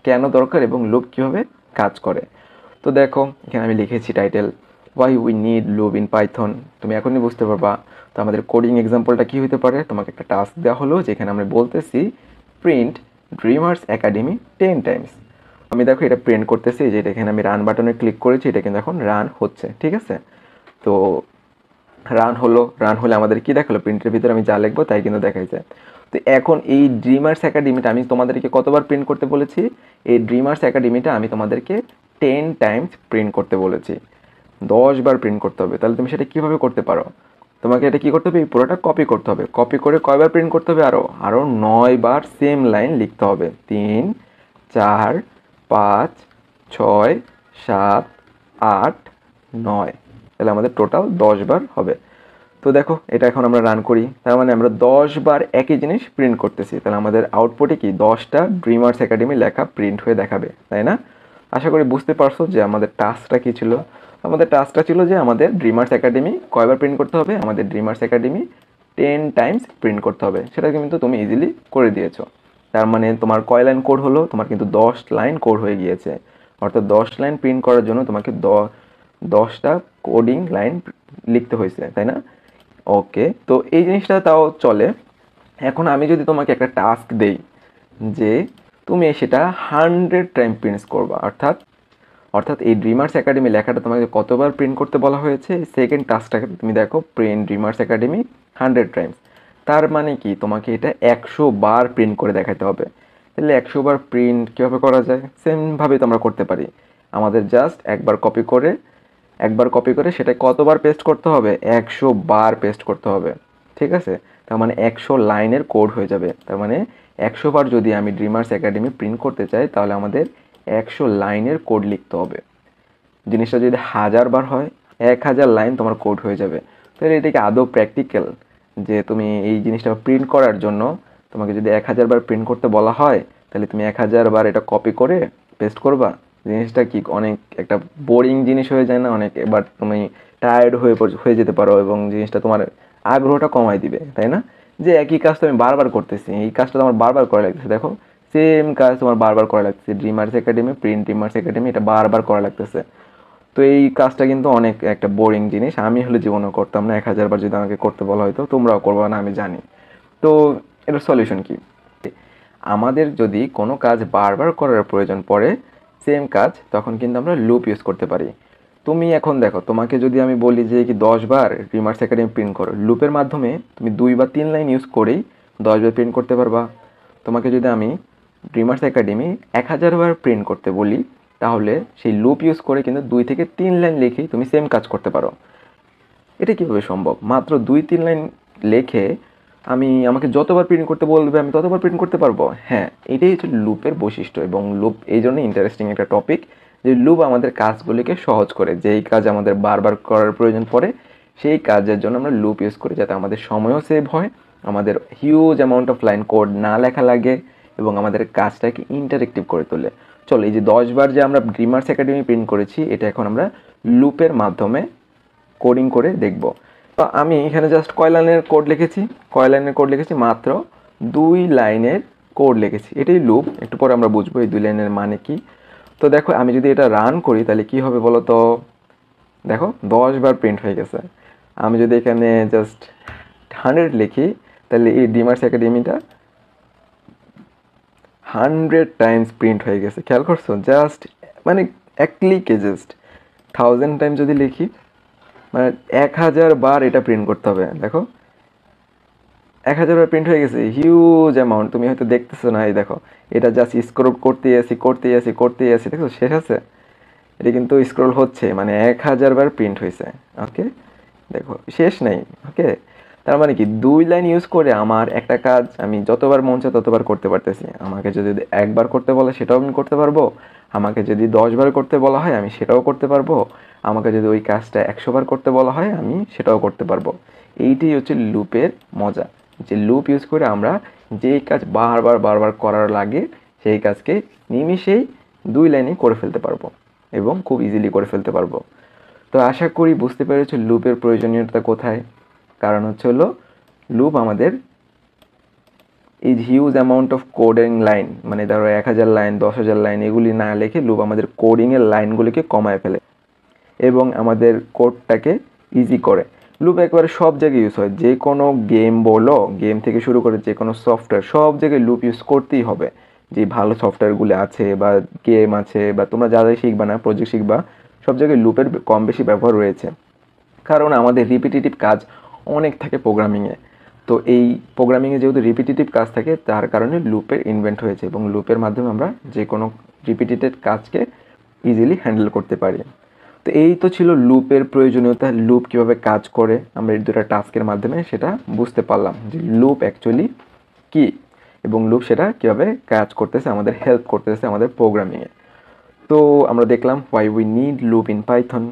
কেন দরকার এবং লুপ কীভাবে কাজ করে। তো দেখো এখানে আমি লিখেছি title, why we need loop in Python. তুমি এখনই বুঝতে পারবা। তো আমাদের কোডিং এক্সাম্পলটা কী হতে পারে, তোমাকে একটা টাস্ক দেওয়া হলো যেখানে আমরা বলতেছি প্রিন্ট ড্রিমার্স একাডেমি 10 টাইমস। আমি দেখো এটা প্রিন্ট করতেছি, যে এটা এখানে আমি রান বাটনে ক্লিক করেছি, এটা কিন্তু এখন রান হচ্ছে, ঠিক আছে। তো রান হলে আমাদের কি দেখালো, প্রিন্টের ভিতরে আমি যা লিখবো তাই কিন্তু দেখাই যায়। তো এখন এই ড্রিমার্স একাডেমিটা আমি তোমাদেরকে কতবার প্রিন্ট করতে বলেছি, এই ড্রিমার্স একাডেমিটা আমি তোমাদেরকে 10 টাইমস প্রিন্ট করতে বলেছি, 10 বার প্রিন্ট করতে হবে। তাহলে তুমি সেটা কীভাবে করতে পারো, তোমাকে এটা কী করতে হবে, এই পুরোটা কপি করতে হবে। কপি করে কয়বার প্রিন্ট করতে হবে, আরও 9 বার সেম লাইন লিখতে হবে। 3 4 5 6 7 8 9, তাহলে আমাদের টোটাল 10 বার হবে। তো দেখো এটা এখন আমরা রান করি, তার মানে আমরা 10 বার একই জিনিস প্রিন্ট করতেছি। তাহলে আমাদের আউটপুটে কি 10টা ড্রিমার্স একাডেমি লেখা প্রিন্ট হয়ে দেখাবে, তাই না? আশা করি বুঝতে পারছো যে আমাদের টাস্কটা কী ছিল। আমাদের টাস্কটা ছিল যে আমাদের ড্রিমার্স একাডেমি কয়বার প্রিন্ট করতে হবে, আমাদের ড্রিমার্স একাডেমি 10 টাইমস প্রিন্ট করতে হবে। সেটা কিন্তু তুমি ইজিলি করে দিয়েছো। তার মানে তোমার কয় লাইন কোড হলো, তোমার কিন্তু 10 লাইন কোড হয়ে গিয়েছে। অর্থাৎ 10 লাইন প্রিন্ট করার জন্য তোমাকে 10টা কোডিং লাইন লিখতে হয়েছে, তাই না? ওকে, তো এই জিনিসটা তাও চলে। এখন আমি যদি তোমাকে একটা টাস্ক দেই যে তুমি সেটা 100 টাইম প্রিন্ট করবা, অর্থাৎ এই ড্রিমার্স একাডেমি লেখাটা তোমাকে কতবার প্রিন্ট করতে বলা হয়েছে, সেকেন্ড টাস্কটাকে তুমি দেখো, প্রিন্ট ড্রিমার্স একাডেমি 100 টাইমস। তার মানে কি তোমাকে এটা 100 বার প্রিন্ট করে দেখাতে হবে। তাহলে 100 বার প্রিন্ট কীভাবে করা যায়, সেমভাবে তো আমরা করতে পারি। আমাদের জাস্ট একবার কপি করে সেটা কতবার পেস্ট করতে হবে, 100 বার পেস্ট করতে হবে, ঠিক আছে। তার মানে 100 লাইনের কোড হয়ে যাবে। তার মানে 100 বার যদি আমি ড্রিমার্স একাডেমি প্রিন্ট করতে চাই, তাহলে আমাদের 100 লাইনের কোড লিখতে হবে। জিনিসটা যদি 1000 বার হয়, 1000 লাইন তোমার কোড হয়ে যাবে। তাহলে এটা কি আদৌ প্র্যাকটিক্যাল, যে তুমি এই জিনিসটা প্রিন্ট করার জন্য তোমাকে যদি 1000 বার প্রিন্ট করতে বলা হয়, তাহলে তুমি 1000 বার এটা কপি করে পেস্ট করবা? জিনিসটা কি অনেক একটা বোরিং জিনিস হয়ে যায় না অনেক, এবার তুমি টায়ার্ড হয়ে যেতে পারো এবং জিনিসটা তোমার আগ্রহটা কমাই দিবে, তাই না? যে একই কাজ তো আমি বারবার করতেছি, এই কাজটা তো আমার বারবার করা লাগতেছে। দেখো সেম কাজ তোমার বারবার করা লাগতেছে, dreamers academy print dreamers academy, এটা বারবার করা লাগতেছে। তো এই কাজটা কিন্তু অনেক একটা বোরিং জিনিস, আমি হলে জীবনেও করতাম না। 1000 বার যদি আমাকে করতে বলা হয়তো, তোমরাও করবে না আমি জানি। তো এটার সলিউশন কি, আমাদের যদি কোনো কাজ বারবার করার প্রয়োজন পড়ে সেম কাজ, তখন কিন্তু আমরা লুপ ইউজ করতে পারি। তুমি এখন দেখো, তোমাকে যদি আমি বলি যে কি 10 বার ড্রিমার্স একাডেমি প্রিন্ট করো, লুপের মাধ্যমে তুমি 2 বা 3 লাইন ইউজ করেই 10 বার প্রিন্ট করতে পারবা। তোমাকে যদি আমি ড্রিমার্স একাডেমি 1000 বার প্রিন্ট করতে বলি, তাহলে সেই লুপ ইউজ করে কিন্তু 2 থেকে 3 লাইন লিখেই তুমি সেম কাজ করতে পারো। এটা কীভাবে সম্ভব, মাত্র 2-3 লাইন লেখে আমাকে যতবার প্রিন্ট করতে বলবে আমি ততবার প্রিন্ট করতে পারবো? হ্যাঁ, এটাই হচ্ছে লুপের বৈশিষ্ট্য। এবং লুপ এই জন্য ইন্টারেস্টিং একটা টপিক, যে লুপ আমাদের কাজগুলিকে সহজ করে। যেই কাজ আমাদের বারবার করার প্রয়োজন পড়ে, সেই কাজের জন্য আমরা লুপ ইউজ করি, যাতে আমাদের সময়ও সেভ হয়, আমাদের huge amount of line code না লেখা লাগে, এবং আমাদের কাজটাকে ইন্টারেক্টিভ করে তোলে। চলো, এই যে 10 বার যে আমরা ড্রিমার্স একাডেমি প্রিন্ট করেছি, এটা এখন আমরা লুপের মাধ্যমে কোডিং করে দেখব। তো আমি এখানে জাস্ট কয় লাইনের কোড লিখেছি, মাত্র 2 লাইনের কোড লিখেছি। এটাই লুপ, একটু পরে আমরা বুঝবো এই 2 লাইনের মানে কি। তো দেখো আমি যদি এটা রান করি তাহলে কি হবে বলো তো। দেখো 10 বার প্রিন্ট হয়ে গেছে। আমি যদি এখানে জাস্ট 100 লিখি, তাহলে এই ড্রিমার্স একাডেমিটা 100 টাইমস প্রিন্ট হয়ে গেছে। খেয়াল করছো, জাস্ট মানে এক ক্লিকে জাস্ট 1000 টাইম যদি লিখি, মানে 1000 বার এটা প্রিন্ট করতে হবে। দেখো 1000 বার প্রিন্ট হয়ে গেছে, হিউজ অ্যামাউন্ট। তুমি হয়তো দেখতেছো না, এই দেখো এটা জাস্ট স্ক্রল করতেই আসি, দেখো শেষ আছে? এটা কিন্তু স্ক্রল হচ্ছে, মানে 1000 বার প্রিন্ট হয়েছে। ওকে, দেখো শেষ নেই। ওকে, তার মানে কি 2 লাইন ইউজ করে আমার একটা কাজ আমি যতবার মন চায় ততবার করতে পারতেছি। আমাকে যদি একবার করতে বলে সেটাও আমি করতে পারবো, আমাকে যদি 10 বার করতে বলা হয় আমি সেটাও করতে পারবো, আমাকে যদি ওই কাজটা 100 বার করতে বলা হয় আমি সেটাও করতে পারবো। এইটাই হচ্ছে লুপের মজা, যে লুপ ইউজ করে আমরা যেই কাজ বারবার করার লাগে সেই কাজকে নিমিষেই 2 লাইনে করে ফেলতে পারবো, এবং খুব ইজিলি করে ফেলতে পারবো। তো আশা করি বুঝতে পেরেছো লুপের প্রয়োজনীয়তা কোথায়। কারণ হচ্ছে হলো লুপ আমাদের is huge amount of coding line, মানে ধরো 1000 লাইন 10,000 লাইন এগুলি না লিখে লুপ আমাদের কোডিংয়ের লাইনগুলিকে কমায় ফেলে এবং আমাদের কোডটাকে ইজি করে। লুপ একবারে সব জায়গায় ইউজ হয়, যে কোনো গেম বলো, গেম থেকে শুরু করে যে কোনো সফটওয়্যার, সব জায়গায় লুপ ইউজ করতেই হবে। যে ভালো সফটওয়্যারগুলো আছে বা গেম আছে বা তোমরা যা যা শিখবা না, প্রজেক্ট শিখবা, সব জায়গায় লুপের কম বেশি ব্যবহার রয়েছে। কারণ আমাদের রিপিটিটিভ কাজ অনেক থাকে প্রোগ্রামিংয়ে। তো এই প্রোগ্রামিংয়ে যেহেতু রিপিটিটিভ কাজ থাকে, তার কারণে লুপের ইনভেন্ট হয়েছে এবং লুপের মাধ্যমে আমরা যে কোনো রিপিটেড কাজকে ইজিলি হ্যান্ডেল করতে পারি। তো এই তো ছিল লুপের প্রয়োজনীয়তা, লুপ কীভাবে কাজ করে আমরা এই দুটো টাস্কের মাধ্যমে সেটা বুঝতে পারলাম যে লুপ অ্যাকচুয়ালি কী এবং লুপ সেটা কীভাবে কাজ করতেছে, আমাদের হেল্প করতেছে আমাদের প্রোগ্রামিংয়ে। তো আমরা দেখলাম why we need loop in Python.